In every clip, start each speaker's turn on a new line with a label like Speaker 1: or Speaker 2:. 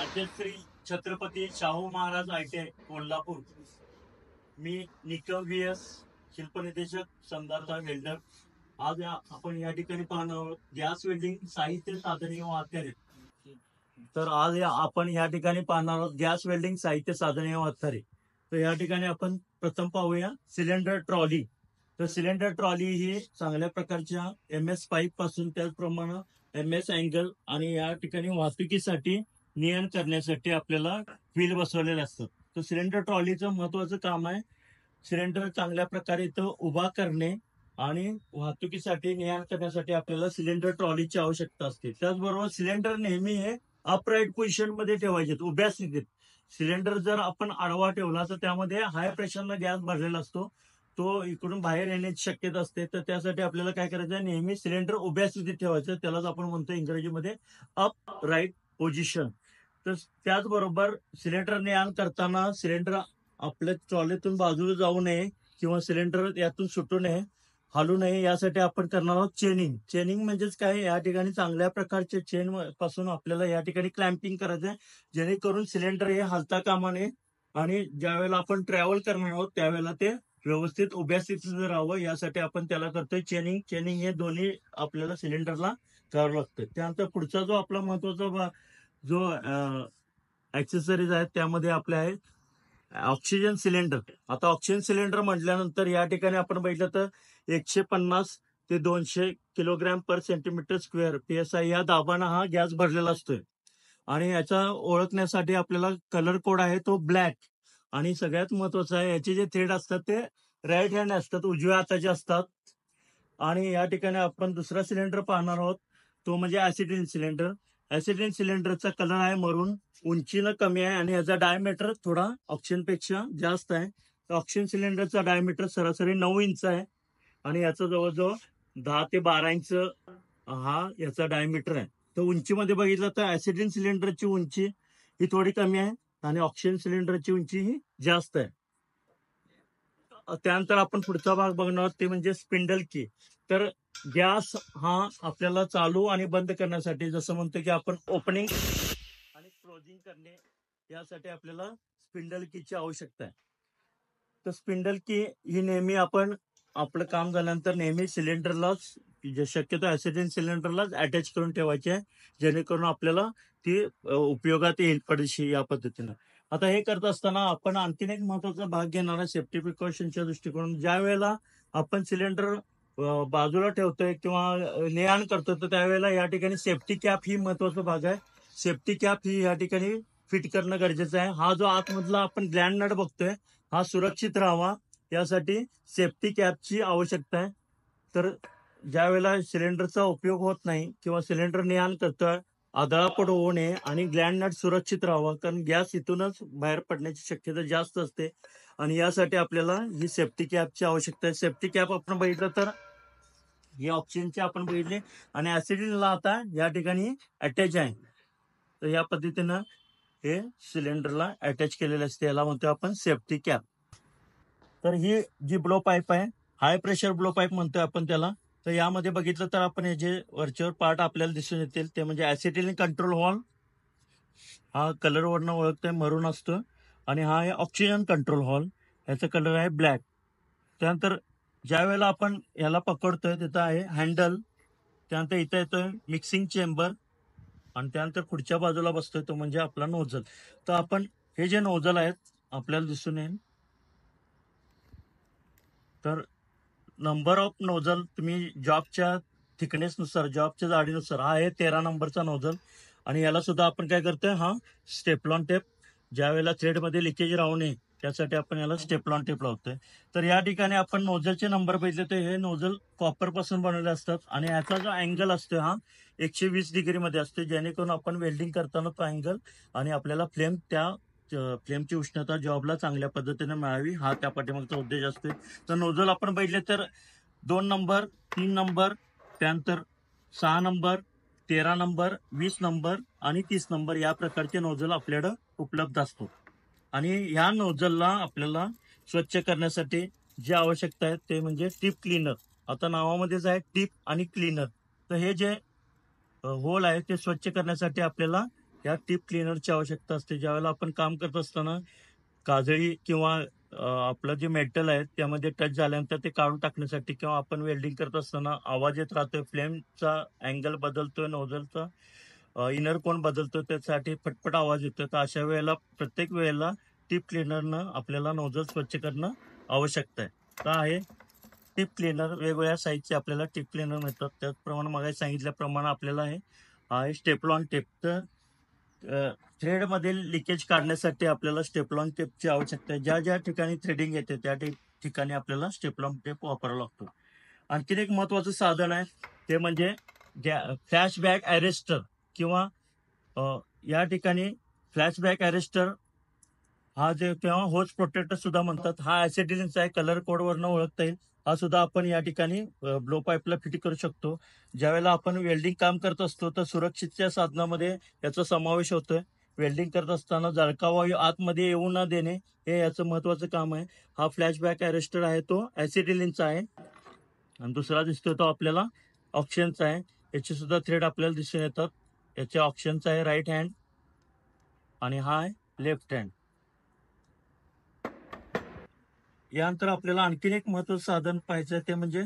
Speaker 1: Rajshri Chhatrapati Shahu Maharaj ITI Kolhapur. मी Nikam VS, शिल्पनिर्देशक, संदार्थ welder. आज आपण या ठिकाणी पाहणार आहोत गॅस वेल्डिंग साहित्य साधने व हत्यारे. तर आज आपण या ठिकाणी पाहणार आहोत गॅस वेल्डिंग साहित्य साधने व हत्यारे. तर या ठिकाणी आपण प्रथम पाहूया सिलेंडर ट्रॉली. तर सिलेंडर ट्रॉली ही चांगल्या प्रकारच्या MS पाईप पासून त्याचप्रमाणे MS अँगल आणि या ठिकाणी वाहतुकीसाठी नियंत्रण करण्यासाठी आपल्याला व्हील बसवलेले असतात. तर सिलेंडर ट्रॉलीचं महत्वाचं काम आहे सिलेंडर चांगल्या प्रकारे इथं उभा करणे आणि वाहतुकीसाठी नियंत्रण करण्यासाठी आपल्याला सिलेंडर ट्रॉलीची आवश्यकता असते. त्याचबरोबर सिलेंडर नेहमी हे अपराईट पोझिशन मध्ये ठेवायचे, उभ्या स्थितीत. सिलेंडर जर आपण आडवा ठेवला तर त्यामध्ये हाय प्रेशरनं गॅस भरलेला असतो, तो इकडून बाहेर येण्याची शक्यता असते. तर त्यासाठी आपल्याला काय करायचं आहे, नेहमी सिलेंडर उभ्या स्थितीत ठेवायचं. त्यालाच आपण म्हणतो इंग्रजीमध्ये अप राईट पोझिशन. तर त्याचबरोबर सिलेंडर ने-आण करताना सिलेंडर आपल्या ट्रॉलीतून बाजूला जाऊ नये किंवा सिलेंडर यातून सुटू नये, हलू नये, यासाठी आपण करणार आहोत चेनिंग. चेनिंग म्हणजेच काय, या ठिकाणी चांगल्या प्रकारचे चेन पासून आपल्याला या ठिकाणी क्लॅम्पिंग करायचं आहे, जेणेकरून सिलेंडर हे हलता कामा नये आणि ज्या वेळेला आपण ट्रॅव्हल करणार आहोत त्यावेळेला ते व्यवस्थित उभ्या स्थितीत राहावं, यासाठी आपण त्याला करतोय चेनिंग. चेनिंग हे दोन्ही आपल्याला सिलेंडरला करावं लागतं. त्यानंतर पुढचा जो आपला महत्वाचा जो ऍक्सेसरीज आहेत त्यामध्ये आपले आहेत ऑक्सिजन सिलेंडर. आता ऑक्सिजन सिलेंडर म्हटल्यानंतर या ठिकाणी आपण बघितलं तर 150 ते 200 किलोग्रॅम पर सेंटीमीटर स्क्वेअर PSI या दाबानं हा गॅस भरलेला असतोय. आणि याचा ओळखण्यासाठी आपल्याला कलर कोड आहे तो ब्लॅक. आणि सगळ्यात महत्वाचं आहे, याचे जे थ्रेड असतात ते राईट हँड असतात, उजव्या हाताचे असतात. आणि या ठिकाणी आपण दुसरा सिलेंडर पाहणार आहोत, तो म्हणजे ऍसिडिन सिलेंडर. ऍसिडिन सिलेंडरचा कलर आहे मरून, उंचीनं कमी आहे आणि याचा डायमीटर थोडा ऑक्सिजन पेक्षा जास्त आहे. तर ऑक्सिजन सिलेंडरचा डायमीटर सरासरी 9 इंच आहे आणि याचा जवळजवळ 10 ते 12 इंच हा याचा डायमीटर आहे. तर उंचीमध्ये बघितलं तर ऍसिडिन सिलेंडरची उंची ही थोडी कमी आहे आणि ऑक्सिजन सिलेंडरची उंची ही जास्त आहे. त्यानंतर आपण पुढचा भाग बघणार आहोत ते म्हणजे स्पिंडल की. तर गॅस हा आपल्याला चालू आणि बंद करण्यासाठी, जसं म्हणतो की आपण ओपनिंग आणि क्लोजिंग करणे, यासाठी आपल्याला स्पिंडल कीची आवश्यकता आहे. तर स्पिंडल की ही नेहमी आपण आपलं काम झाल्यानंतर नेहमी सिलेंडरलाच, शक्यतो ऍसिडिन सिलेंडरलाच अटॅच करून ठेवायची आहे, जेणेकरून आपल्याला ती उपयोगात येईल पडशी या पद्धतीनं. आता हे करत असताना आपण आणखीन एक महत्वाचा भाग घेणार आहे सेफ्टी प्रिकॉशनच्या दृष्टिकोनातून. ज्या वेळेला आपण सिलेंडर बाजूला ठेवतोय किंवा ने-आण करतोय तर त्यावेळेला या ठिकाणी सेफ्टी कॅप ही महत्वाचा भाग आहे. सेफ्टी कॅप ही या ठिकाणी फिट करणं गरजेचं आहे. हा जो आतमधला आपण ग्लँड नट बघतोय हा सुरक्षित राहावा, यासाठी सेफ्टी कॅपची आवश्यकता आहे. तर ज्या वेळेला सिलेंडरचा उपयोग होत नाही किंवा सिलेंडर ने-आण करतोय, आदळापड होऊ नये आणि ग्लँड नट सुरक्षित राहावा, कारण गॅस इथूनच बाहेर पडण्याची शक्यता जास्त असते आणि यासाठी आपल्याला ही सेफ्टी कॅपची आवश्यकता आहे. सेफ्टी कॅप आपण बघितलं तर ही ऑक्सिजनची आपण बघितली आणि ऍसिडिनला आता या ठिकाणी अटॅच आहे. तर या पद्धतीनं हे सिलेंडरला अटॅच केलेलं असते, याला म्हणतो आपण सेफ्टी कॅप. तर ही जी ब्लो पाईप आहे, हाय प्रेशर ब्लो पाईप म्हणतोय आपण त्याला. तर यामध्ये बघितलं तर आपण हे जे वरचेवर पार्ट आपल्याला दिसून येतील ते म्हणजे ऍसिटिलीन कंट्रोल हॉल, हा कलर वरनं ओळखतोय मरून असतो, आणि हा आहे ऑक्सिजन कंट्रोल हॉल, याचा कलर आहे ब्लॅक. त्यानंतर ज्या वेळेला आपण याला पकडतोय तिथं आहे हँडल, त्यानंतर इथं येतोय मिक्सिंग चेंबर आणि त्यानंतर पुढच्या बाजूला बसतोय तो म्हणजे आपला नोझल. तर आपण हे जे नोझल आहेत आपल्याला दिसून येईल, तर नंबर ऑफ नोझल तुम्ही जॉबच्या थिकनेसनुसार, जॉबच्या जाडीनुसार, हा आहे 13 नंबरचा नोझल. आणि याला सुद्धा आपण काय करतोय, हा स्टेपलॉन टेप, ज्या वेळेला थ्रेडमध्ये लिकेज राहू नये त्यासाठी आपण याला स्टेपलॉन टेप लावतोय. तर या ठिकाणी आपण नोझलचे नंबर बघितले तर हे नोझल कॉपर पासून बनवले असतात आणि याचा जो अँगल असतो हा 120 डिग्रीमध्ये असतो, जेणेकरून आपण वेल्डिंग करताना तो अँगल आणि आपल्याला फ्लेमची उष्णता जॉबला चांगल्या पद्धतीने मिळावी, हा त्या पाठीमागचा उद्देश असतो. तर नोझल आपण बघितले तर 2 नंबर, 3 नंबर, त्यानंतर 6 नंबर, 13 नंबर, 20 नंबर आणि 30 नंबर या प्रकारचे नोझल आपल्याकडं उपलब्ध असतो. आणि ह्या नोझलला आपल्याला स्वच्छ करण्यासाठी जे आवश्यकता आहे ते म्हणजे टिप क्लीनर. आता नावामध्येच आहे टिप आणि क्लीनर. तर हे जे होल आहे ते स्वच्छ करण्यासाठी आपल्याला या टीप क्लिनरची आवश्यकता असते. ज्यावेळेला आपण काम करत असताना काजळी किंवा आपलं जे मेटल आहे त्यामध्ये टच झाल्यानंतर ते काढून टाकण्यासाठी किंवा आपण वेल्डिंग करत असताना आवाज येत राहतोय, फ्लेमचा अँगल बदलतोय, नोझलचा इनर कोन बदलतोय, त्यासाठी फटफट आवाज येतोय. तर अशा वेळेला प्रत्येक वेळेला टीप क्लिनरनं आपल्याला नोझल स्वच्छ करणं आवश्यक आहे. तर आहे टीप क्लिनर वेगवेगळ्या साईजचे आपल्याला टीप क्लिनर मिळतात. त्याचप्रमाणे मग सांगितल्याप्रमाणे आपल्याला आहे स्टेपलॉन टेप. तर थ्रेड मधील लिकेज काढण्यासाठी आपल्याला स्टेपलॉन टेपची आवश्यकता आहे. ज्या ज्या ठिकाणी थ्रेडिंग येते त्या ठिकाणी आपल्याला स्टेपलॉन टेप वापरावा लागतो. आणखीन एक महत्वाचं साधन आहे ते म्हणजे फ्लॅशबॅक अरेस्टर किंवा या ठिकाणी फ्लॅशबॅक अरेस्टर हा जे किंवा होज प्रोटेक्टर सुद्धा म्हणतात. हा ऍसिडिलिनचा आहे, कलर कोड वरनं ओळखता येईल. हा सुद्धा आपण या ठिकाणी ब्लो पाईपला फिट करू शकतो. ज्यावेळेला आपण वेल्डिंग काम करत असतो तर सुरक्षितच्या साधनामध्ये याचा समावेश होतोय. वेल्डिंग करत असताना जळका वायू आतमध्ये येऊ न देणे हे याचं महत्वाचं काम आहे. हा फ्लॅशबॅक अरेस्टर आहे तो ऍसिडिलिनचा आहे. आणि दुसरा दिसतोय तो आपल्याला ऑक्सिजनचा आहे. याचे सुद्धा थ्रेड आपल्याला दिसून येतात. याचे ऑक्सिजनचा आहे राईट हँड आणि हा आहे लेफ्ट हँड. यानंतर आपल्याला आणखीन एक महत्वाचं साधन पाहायचं ते म्हणजे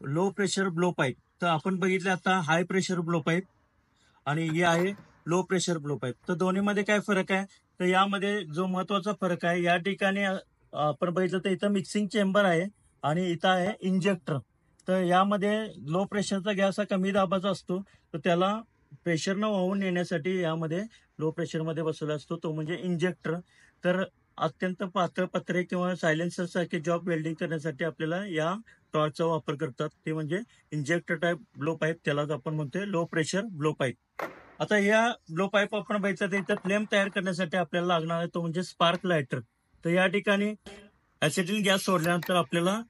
Speaker 1: लो प्रेशर ब्लो पाईप. तर आपण बघितलं आता हाय प्रेशर ब्लो पाईप आणि हे आहे लो प्रेशर ब्लो पाईप. तर दोन्हीमध्ये काय फरक आहे? तर यामध्ये जो महत्वाचा फरक आहे, या ठिकाणी आपण बघितलं तर इथं मिक्सिंग चेंबर आहे आणि इथं आहे इंजेक्टर. तर यामध्ये लो प्रेशरचा गॅस हा कमी दाबाचा असतो, तर त्याला प्रेशरनं वाहून नेण्यासाठी यामध्ये लो प्रेशरमध्ये बसवला असतो, तो म्हणजे इंजेक्टर. तर अत्यंत पातळ पत्रे किंवा सायलेन्सर सारखे जॉब वेल्डिंग करण्यासाठी आपल्याला या टॉर्चचा वापर करतात. ते म्हणजे इंजेक्टर टाईप ब्लो पाईप, त्यालाच आपण म्हणतोय लो प्रेशर ब्लो पाईप. आता या ब्लो पाईप आपण बघितलं तर इथं फ्लेम तयार करण्यासाठी आपल्याला लागणार आहे तो म्हणजे स्पार्क लायटर. तर या ठिकाणी ऍसिडिल गॅस सोडल्यानंतर आपल्याला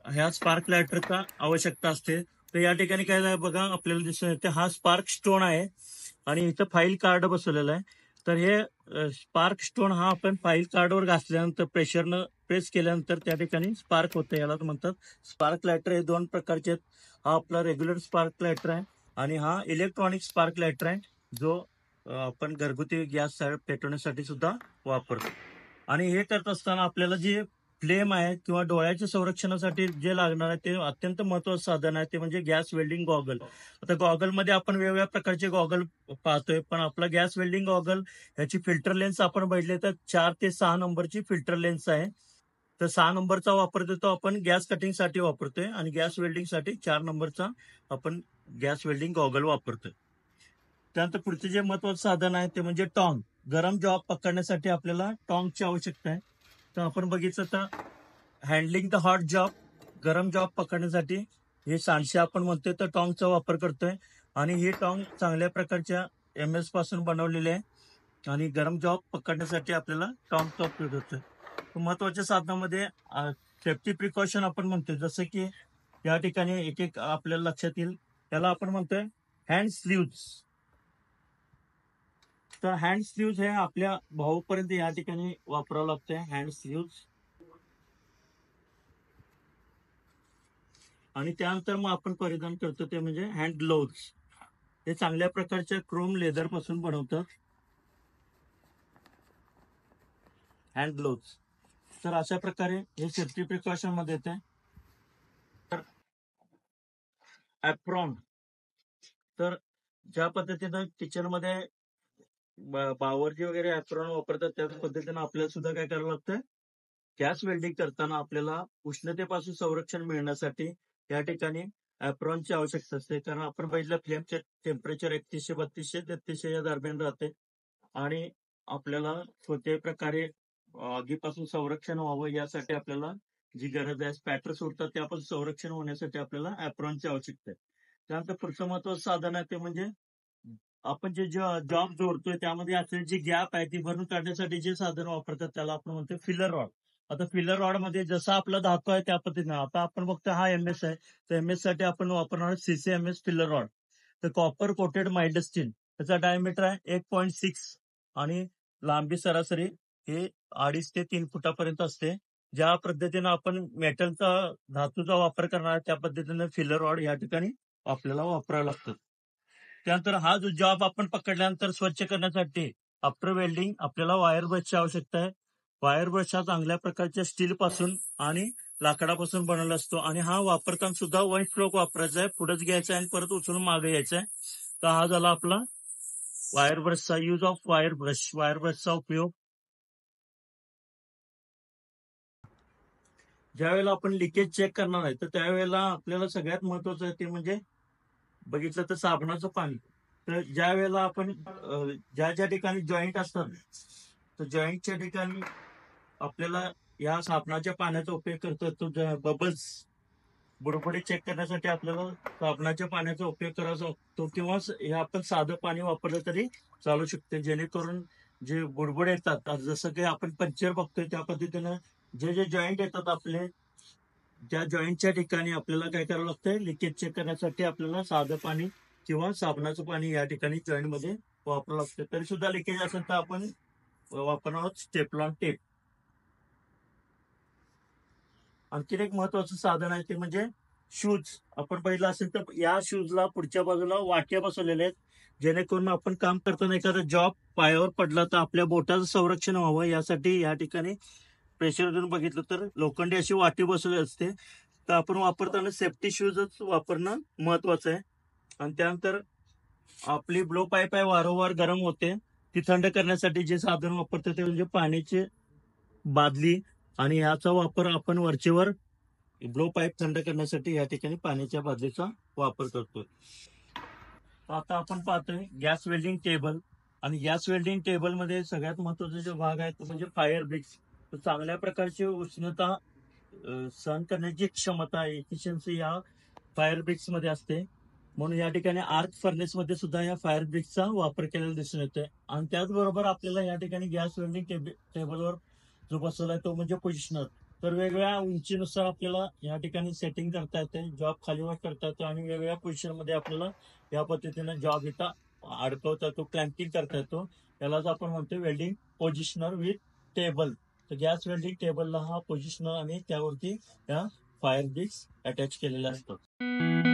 Speaker 1: ह्या स्पार्क लायटरचा आवश्यकता असते. तर या ठिकाणी काय आहे बघा, आपल्याला दिसून येते हा स्पार्क स्टोन आहे आणि इथं फाईल कार्ड बसवलेलं आहे. तर हे स्पार्क स्टोन हा आपण फाईल कार्डवर घासल्यानंतर प्रेशरनं प्रेस केल्यानंतर त्या ठिकाणी स्पार्क होतं, याला म्हणतात स्पार्क लायटर. हे दोन प्रकारचे आहेत. हा आपला रेग्युलर स्पार्क लायटर आहे आणि हा इलेक्ट्रॉनिक स्पार्क लायटर आहे, जो आपण घरगुती गॅस पेटवण्यासाठी सुद्धा वापरतो. आणि हे करत असताना आपल्याला जे फ्लेम आहे किंवा डोळ्याच्या संरक्षणासाठी जे लागणार आहे ते अत्यंत महत्वाचं साधन आहे ते म्हणजे गॅस वेल्डिंग गॉगल. आता गॉगलमध्ये आपण वेगवेगळ्या प्रकारचे गॉगल पाहतोय, पण आपला गॅस वेल्डिंग गॉगल ह्याची फिल्टर लेन्स आपण बघितले तर 4 ते 6 नंबरची फिल्टर लेन्स आहे. तर 6 नंबरचा वापरतो तो आपण गॅस कटिंगसाठी वापरतोय आणि गॅस वेल्डिंगसाठी 4 नंबरचा आपण गॅस वेल्डिंग गॉगल वापरतोय. त्यानंतर पुढचे जे महत्वाचं साधन आहे ते म्हणजे टॉंग. गरम जॉब पकडण्यासाठी आपल्याला टॉंगची आवश्यकता आहे. तर आपण बघितलं तर हँडलिंग द हॉट जॉब, गरम जॉब पकडण्यासाठी हे सांडशे आपण म्हणतोय तर टॉंगचा वापर करतोय. आणि ही टॉंग चांगल्या प्रकारच्या MS पासून बनवलेली आहे आणि गरम जॉब पकडण्यासाठी आपल्याला टॉंगचा उपयोग होतोय. महत्वाच्या साधनामध्ये सेफ्टी प्रिकॉशन आपण म्हणतोय, जसं की या ठिकाणी एक एक आपल्याला लक्षात येईल. त्याला आपण म्हणतोय हँड स्लीव्ज. तर हँड स्लीव्ज हे आपल्या भाऊपर्यंत या ठिकाणी वापरावं लागतंय हँड स्लीव्ज. आणि त्यानंतर मग आपण परिधान करतो ते म्हणजे हँड ग्लोव्ज. हे चांगल्या प्रकारच्या क्रोम लेदर पासून बनवतात हँड ग्लोव्ज. तर अशा प्रकारे हे सेफ्टी प्रिकॉशन मध्ये येते. तर ऍप्रॉन, तर ज्या पद्धतीनं किचन मध्ये बावरची वगैरे ऍप्रॉन वापरतात त्याच पद्धतीनं आपल्याला सुद्धा काय करावं लागतं, गॅस वेल्डिंग करताना आपल्याला उष्णतेपासून संरक्षण मिळण्यासाठी या ठिकाणी ऍप्रॉनची आवश्यकता असते. कारण आपण बघितलं फ्लेमचे टेम्परेचर 3100-3200-3300 या दरम्यान राहते आणि आपल्याला कोणत्याही प्रकारे आगीपासून संरक्षण व्हावं यासाठी आपल्याला जी गरज आहे, स्पॅटर सुटतात त्यापासून संरक्षण होण्यासाठी आपल्याला ऍप्रॉनची आवश्यकता आहे. त्यानंतर पुढचं महत्वाचं साधन आहे ते म्हणजे आपण जे जॉब जोडतोय त्यामध्ये असलेली जी गॅप आहे ती भरून काढण्यासाठी जे साधन वापरतात त्याला आपण म्हणतो फिलर रॉड. आता फिलर रॉड मध्ये जसा आपला धातू आहे त्या पद्धतीने आता आपण बघतो हा MS आहे, तर MS साठी आपण वापरणार CCMS फिलर रॉड. तर कॉपर कोटेड माइल्ड स्टील, त्याचा डायमीटर आहे 1.6 आणि लांबी सरासरी हे 2.5 ते 3 फुटापर्यंत असते. ज्या पद्धतीनं आपण मेटलचा धातूचा वापर करणार त्या पद्धतीनं फिलर रॉड या ठिकाणी आपल्याला वापरावं लागतं. त्यानंतर हा जो जॉब आपण पकडल्यानंतर स्वच्छ करण्यासाठी आफ्टर वेल्डिंग आपल्याला वायर ब्रशची आवश्यकता आहे. वायर ब्रश हा चांगल्या प्रकारच्या स्टील पासून आणि लाकडापासून बनवला असतो आणि हा वापरताना सुद्धा वन स्ट्रोक वापरायचा आहे. पुढेच घ्यायचा आहे आणि परत उचलून मागे यायचा आहे. तर हा झाला आपला वायर ब्रशचा use of wire brush. Wire ब्रशचा उपयोग ज्यावेळेला आपण लिकेज चेक करणार आहे तर त्यावेळेला आपल्याला सगळ्यात महत्वाचं आहे ते म्हणजे बघितलं तर साबणाचं पाणी. तर ज्या वेळेला आपण ज्या ज्या ठिकाणी जॉईंट असतात तर जॉईंटच्या ठिकाणी आपल्याला या साबणाच्या पाण्याचा उपयोग करतो. तो बबल्स बुडबुडे चेक करण्यासाठी आपल्याला साबणाच्या पाण्याचा उपयोग करायचा असतो किंवा हे आपण साधं पाणी वापरलं तरी चालू शकते, जेणेकरून जे बुडबुडे येतात जसं की आपण पंक्चर बघतोय त्या पद्धतीनं जे जे जॉईंट येतात आपले त्या जॉईंटच्या ठिकाणी आपल्याला काय करावं लागतंय, लिकेज चेक करण्यासाठी आपल्याला साधं पाणी किंवा साबणाचं पाणी या ठिकाणी जॉईंट मध्ये वापरावं लागतं. तरी सुद्धा लिकेज असेल तर आपण वापरणार आहोत स्टेपलॉन टेप. आणखीन एक महत्वाचं साधन आहे ते म्हणजे शूज. आपण पाहिलं असेल तर या शूजला पुढच्या बाजूला वाट्या बसवलेल्या आहेत, जेणेकरून आपण काम करताना एखादा जॉब पायावर पडला तर आपल्या बोटाचं संरक्षण व्हावं यासाठी या ठिकाणी प्रेशर देऊन बघितलं तर लोखंडी अशी वाटी बसवली असते. तर आपण वापरताना सेफ्टी शूजच वापरणं महत्वाचं आहे. आणि त्यानंतर आपली ब्लो पाईप आहे वारंवार गरम होते, ती थंड करण्यासाठी जे साधन वापरतो ते म्हणजे पाण्याची बादली आणि याचा वापर आपण वरचेवर ब्लो पाईप थंड करण्यासाठी या ठिकाणी पाण्याच्या बादलीचा वापर करतो. आता आपण पाहतोय गॅस वेल्डिंग टेबल. आणि गॅस वेल्डिंग टेबल मध्ये सगळ्यात महत्वाचा जो भाग आहे तो म्हणजे फायर ब्रिक्स. तर चांगल्या प्रकारची उष्णता सहन करण्याची क्षमता एफिशियन्सी या फायर ब्रिक्स मध्ये असते. म्हणून या ठिकाणी आर्क फर्नेस मध्ये सुद्धा या फायर ब्रिक्सचा वापर केलेला दिसून येतोय. आणि त्याचबरोबर आपल्याला या ठिकाणी गॅस वेल्डिंग टेबलवर जो बसवलाय तो म्हणजे पोझिशनर. तर वेगवेगळ्या उंचीनुसार आपल्याला या ठिकाणी सेटिंग करता येते, जॉब खालीवर करता येतो आणि वेगवेगळ्या पोझिशन मध्ये आपल्याला या पद्धतीने जॉब इथं अडकवता येतो, क्लॅम्पिंग करता येतो. यालाच आपण म्हणतो वेल्डिंग पोझिशनर विथ टेबल. तर गॅस वेल्डिंग टेबलला हा पोझिशनर आणि त्यावरती या फायर ब्रिक्स अटॅच केलेल्या असतात.